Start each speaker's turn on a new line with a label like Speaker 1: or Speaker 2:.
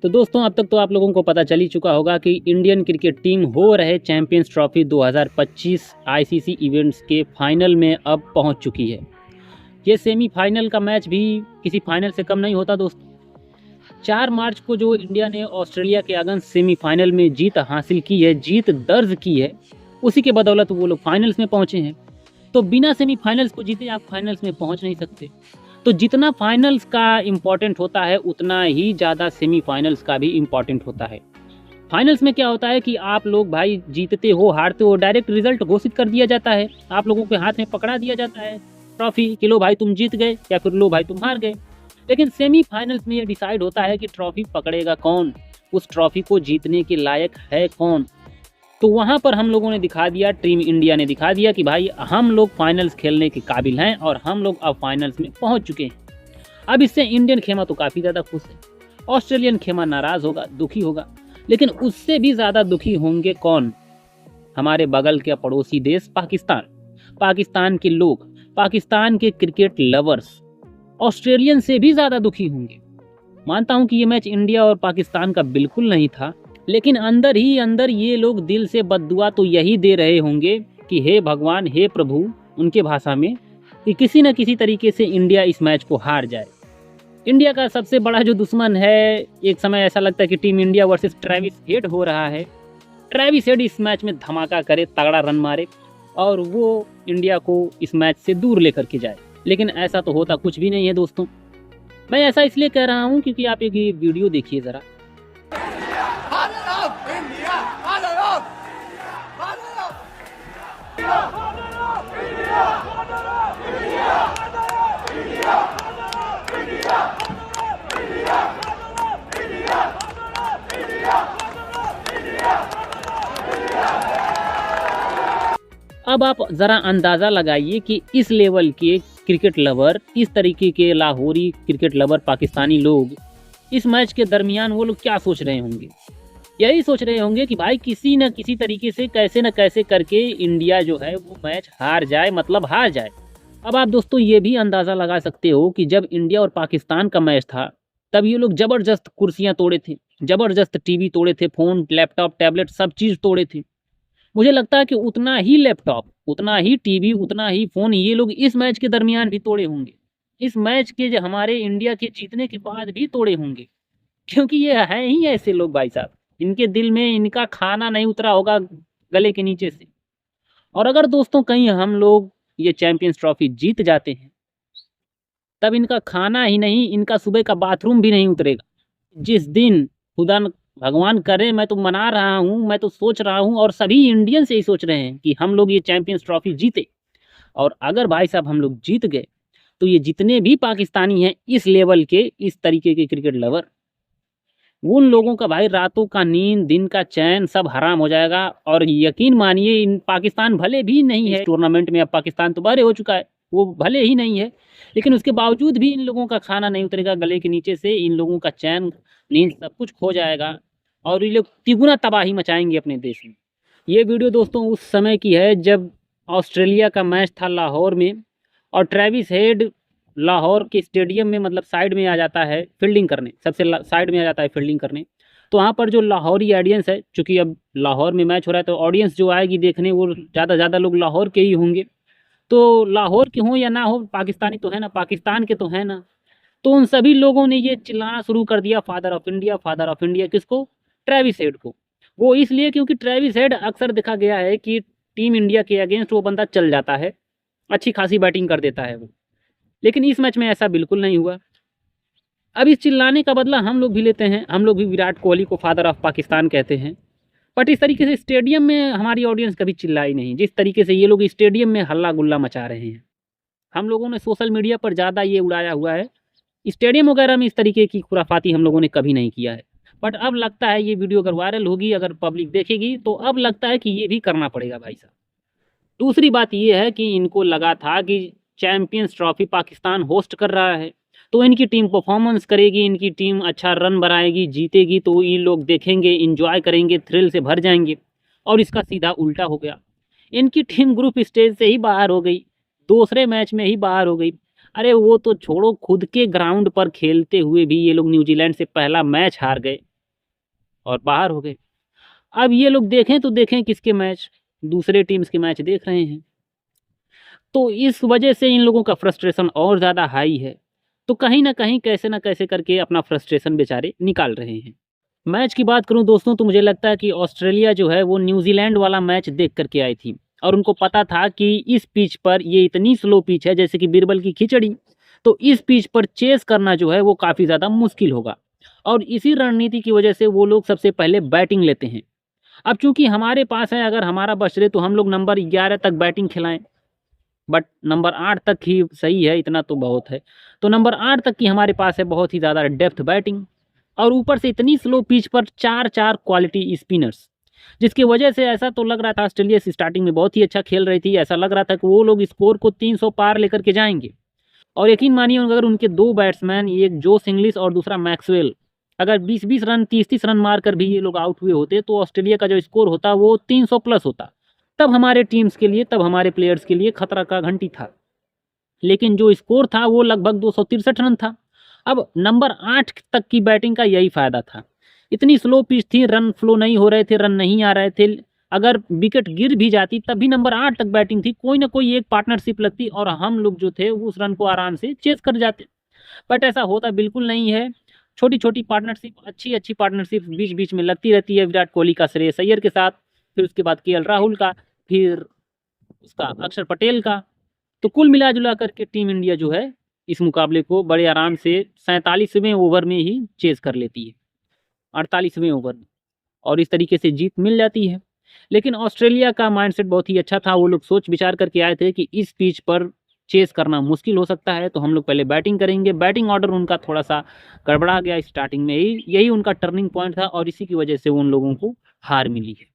Speaker 1: तो दोस्तों अब तक तो आप लोगों को पता चल ही चुका होगा कि इंडियन क्रिकेट टीम हो रहे चैंपियंस ट्रॉफी 2025 आईसीसी इवेंट्स के फाइनल में अब पहुंच चुकी है। ये सेमीफाइनल का मैच भी किसी फाइनल से कम नहीं होता दोस्तों। 4 मार्च को जो इंडिया ने ऑस्ट्रेलिया के अगेंस्ट सेमीफाइनल में जीत हासिल की है, जीत दर्ज की है, उसी के बदौलत वो लोग फाइनल्स में पहुंचे हैं। तो बिना सेमीफाइनल्स को जीते आप फाइनल्स में पहुंच नहीं सकते। तो जितना फाइनल्स का इम्पॉर्टेंट होता है उतना ही ज़्यादा सेमीफाइनल्स का भी इम्पॉर्टेंट होता है। फाइनल्स में क्या होता है कि आप लोग भाई जीतते हो हारते हो, डायरेक्ट रिजल्ट घोषित कर दिया जाता है, आप लोगों के हाथ में पकड़ा दिया जाता है ट्रॉफी कि लो भाई तुम जीत गए या फिर लो भाई तुम हार गए। लेकिन सेमीफाइनल्स में ये डिसाइड होता है कि ट्रॉफी पकड़ेगा कौन, उस ट्रॉफी को जीतने के लायक है कौन। तो वहाँ पर हम लोगों ने दिखा दिया, टीम इंडिया ने दिखा दिया कि भाई हम लोग फाइनल्स खेलने के काबिल हैं और हम लोग अब फाइनल्स में पहुँच चुके हैं। अब इससे इंडियन खेमा तो काफ़ी ज़्यादा खुश है, ऑस्ट्रेलियन खेमा नाराज़ होगा, दुखी होगा, लेकिन उससे भी ज़्यादा दुखी होंगे कौन? हमारे बगल के पड़ोसी देश पाकिस्तान। पाकिस्तान के लोग, पाकिस्तान के क्रिकेट लवर्स ऑस्ट्रेलियन से भी ज़्यादा दुखी होंगे। मानता हूँ कि ये मैच इंडिया और पाकिस्तान का बिल्कुल नहीं था, लेकिन अंदर ही अंदर ये लोग दिल से बद्दुआ तो यही दे रहे होंगे कि हे भगवान, हे प्रभु, उनके भाषा में, कि किसी न किसी तरीके से इंडिया इस मैच को हार जाए। इंडिया का सबसे बड़ा जो दुश्मन है, एक समय ऐसा लगता है कि team India versus Travis head हो रहा है। ट्रेविस हेड इस मैच में धमाका करे, तगड़ा रन मारे और वो इंडिया को इस मैच से दूर लेकर के जाए, लेकिन ऐसा तो होता कुछ भी नहीं है दोस्तों। मैं ऐसा इसलिए कह रहा हूँ क्योंकि आप एक ये वीडियो देखिए ज़रा। अब आप ज़रा अंदाज़ा लगाइए कि इस लेवल के क्रिकेट लवर, इस तरीके के लाहौरी क्रिकेट लवर पाकिस्तानी लोग इस मैच के दरमियान वो लोग क्या सोच रहे होंगे। यही सोच रहे होंगे कि भाई किसी न किसी तरीके से कैसे न कैसे करके इंडिया जो है वो मैच हार जाए, मतलब हार जाए। अब आप दोस्तों ये भी अंदाज़ा लगा सकते हो कि जब इंडिया और पाकिस्तान का मैच था तब ये लोग ज़बरदस्त कुर्सियाँ तोड़े थे, ज़बरदस्त टीवी तोड़े थे, फ़ोन, लैपटॉप, टैबलेट सब चीज़ तोड़े थे। मुझे लगता है कि उतना ही लैपटॉप, उतना ही टीवी, उतना ही फ़ोन ये लोग इस मैच के दरमियान भी तोड़े होंगे। इस मैच के जो हमारे इंडिया के जीतने के बाद भी तोड़े होंगे, क्योंकि ये हैं ही ऐसे लोग भाई साहब, इनके दिल में इनका खाना नहीं उतरा होगा गले के नीचे से। और अगर दोस्तों कहीं हम लोग ये चैंपियंस ट्रॉफी जीत जाते हैं तब इनका खाना ही नहीं, इनका सुबह का बाथरूम भी नहीं उतरेगा। जिस दिन खुदा न भगवान करे, मैं तो मना रहा हूँ, मैं तो सोच रहा हूँ और सभी इंडियन से ही सोच रहे हैं कि हम लोग ये चैंपियंस ट्रॉफी जीते। और अगर भाई साहब हम लोग जीत गए तो ये जितने भी पाकिस्तानी हैं इस लेवल के, इस तरीके के क्रिकेट लवर, उन लोगों का भाई रातों का नींद, दिन का चैन सब हराम हो जाएगा। और यकीन मानिए इन पाकिस्तान भले भी नहीं है टूर्नामेंट में, अब पाकिस्तान तो बाहर हो चुका है, वो भले ही नहीं है, लेकिन उसके बावजूद भी इन लोगों का खाना नहीं उतरेगा गले के नीचे से, इन लोगों का चैन, नींद सब कुछ खो जाएगा और ये लोग तिगुना तबाही मचाएंगे अपने देश में। ये वीडियो दोस्तों उस समय की है जब ऑस्ट्रेलिया का मैच था लाहौर में और ट्रेविस हेड लाहौर के स्टेडियम में, मतलब साइड में आ जाता है फील्डिंग करने, सबसे साइड में आ जाता है फील्डिंग करने। तो वहाँ पर जो लाहौरी ऑडियंस है, चूँकि अब लाहौर में मैच हो रहा है तो ऑडियंस जो आएगी देखने वो ज़्यादा लोग लाहौर के ही होंगे। तो लाहौर के हों या ना हो, पाकिस्तानी तो है ना, पाकिस्तान के तो है ना। तो उन सभी लोगों ने ये चिल्लाना शुरू कर दिया, father of India, father of India. किसको? ट्रेविस हेड को। वो इसलिए क्योंकि ट्रेविस हेड अक्सर देखा गया है कि टीम इंडिया के अगेंस्ट वो बंदा चल जाता है, अच्छी खासी बैटिंग कर देता है वो, लेकिन इस मैच में ऐसा बिल्कुल नहीं हुआ। अब इस चिल्लाने का बदला हम लोग भी लेते हैं, हम लोग भी विराट कोहली को फादर ऑफ पाकिस्तान कहते हैं। बट इस तरीके से स्टेडियम में हमारी ऑडियंस कभी चिल्लाई नहीं, जिस तरीके से ये लोग स्टेडियम में हल्ला गुल्ला मचा रहे हैं। हम लोगों ने सोशल मीडिया पर ज़्यादा ये उड़ाया हुआ है, स्टेडियम वगैरह में इस तरीके की खुराफाती हम लोगों ने कभी नहीं किया है। बट अब लगता है ये वीडियो अगर वायरल होगी, अगर पब्लिक देखेगी, तो अब लगता है कि ये भी करना पड़ेगा भाई साहब। दूसरी बात ये है कि इनको लगा था कि चैंपियंस ट्रॉफी पाकिस्तान होस्ट कर रहा है तो इनकी टीम परफॉर्मेंस करेगी, इनकी टीम अच्छा रन बनाएगी, जीतेगी, तो ये लोग देखेंगे, इंजॉय करेंगे, थ्रिल से भर जाएंगे। और इसका सीधा उल्टा हो गया, इनकी टीम ग्रुप स्टेज से ही बाहर हो गई, दूसरे मैच में ही बाहर हो गई। अरे वो तो छोड़ो, खुद के ग्राउंड पर खेलते हुए भी ये लोग न्यूजीलैंड से पहला मैच हार गए। और बाहर हो गए। अब ये लोग देखें तो देखें किसके मैच, दूसरे टीम्स के मैच देख रहे हैं। तो इस वजह से इन लोगों का फ्रस्ट्रेशन और ज़्यादा हाई है। तो कहीं न कहीं, कैसे न कैसे करके अपना फ्रस्ट्रेशन बेचारे निकाल रहे हैं। मैच की बात करूँ दोस्तों, तो मुझे लगता है कि ऑस्ट्रेलिया जो है वो न्यूज़ीलैंड वाला मैच देख कर के आई थी और उनको पता था कि इस पिच पर, ये इतनी स्लो पिच है जैसे कि बीरबल की खिचड़ी, तो इस पिच पर चेस करना जो है वो काफ़ी ज़्यादा मुश्किल होगा। और इसी रणनीति की वजह से वो लोग सबसे पहले बैटिंग लेते हैं। अब चूँकि हमारे पास है, अगर हमारा बच रहे तो हम लोग नंबर 11 तक बैटिंग खिलाएँ, बट नंबर 8 तक ही सही है, इतना तो बहुत है। तो नंबर 8 तक की हमारे पास है बहुत ही ज़्यादा डेप्थ बैटिंग, और ऊपर से इतनी स्लो पिच पर 4-4 क्वालिटी स्पिनर्स, जिसकी वजह से ऐसा तो लग रहा था ऑस्ट्रेलिया स्टार्टिंग में बहुत ही अच्छा खेल रही थी। ऐसा लग रहा था कि वो लोग स्कोर को 300 पार लेकर के जाएँगे। और यकीन मानिए, अगर उनके 2 बैट्समैन, एक जोस इंग्लिश और दूसरा मैक्सवेल, अगर 20-20 रन, 30-30 रन मारकर भी ये लोग आउट हुए होते, तो ऑस्ट्रेलिया का जो स्कोर होता वो 300 प्लस होता। तब हमारे टीम्स के लिए, तब हमारे प्लेयर्स के लिए खतरा का घंटी था। लेकिन जो स्कोर था वो लगभग 263 रन था। अब नंबर 8 तक की बैटिंग का यही फ़ायदा था। इतनी स्लो पिच थी, रन फ्लो नहीं हो रहे थे, रन नहीं आ रहे थे। अगर विकेट गिर भी जाती तब भी नंबर 8 तक बैटिंग थी, कोई ना कोई एक पार्टनरशिप लगती और हम लोग जो थे उस रन को आराम से चेज़ कर जाते। बट ऐसा होता बिल्कुल नहीं है। छोटी-छोटी पार्टनरशिप, अच्छी-अच्छी पार्टनरशिप बीच-बीच में लगती रहती है। विराट कोहली का श्रेयस अय्यर के साथ, फिर उसके बाद केएल राहुल का, फिर उसका अक्षर पटेल का। तो कुल मिला-जुला करके टीम इंडिया जो है, इस मुकाबले को बड़े आराम से 47वें ओवर में ही चेज़ कर लेती है, 48वें ओवर में, और इस तरीके से जीत मिल जाती है। लेकिन ऑस्ट्रेलिया का माइंडसेट बहुत ही अच्छा था। वो लोग सोच विचार करके आए थे कि इस पिच पर चेज़ करना मुश्किल हो सकता है, तो हम लोग पहले बैटिंग करेंगे। बैटिंग ऑर्डर उनका थोड़ा-सा गड़बड़ा गया स्टार्टिंग में ही, यही उनका टर्निंग पॉइंट था और इसी की वजह से उन लोगों को हार मिली है।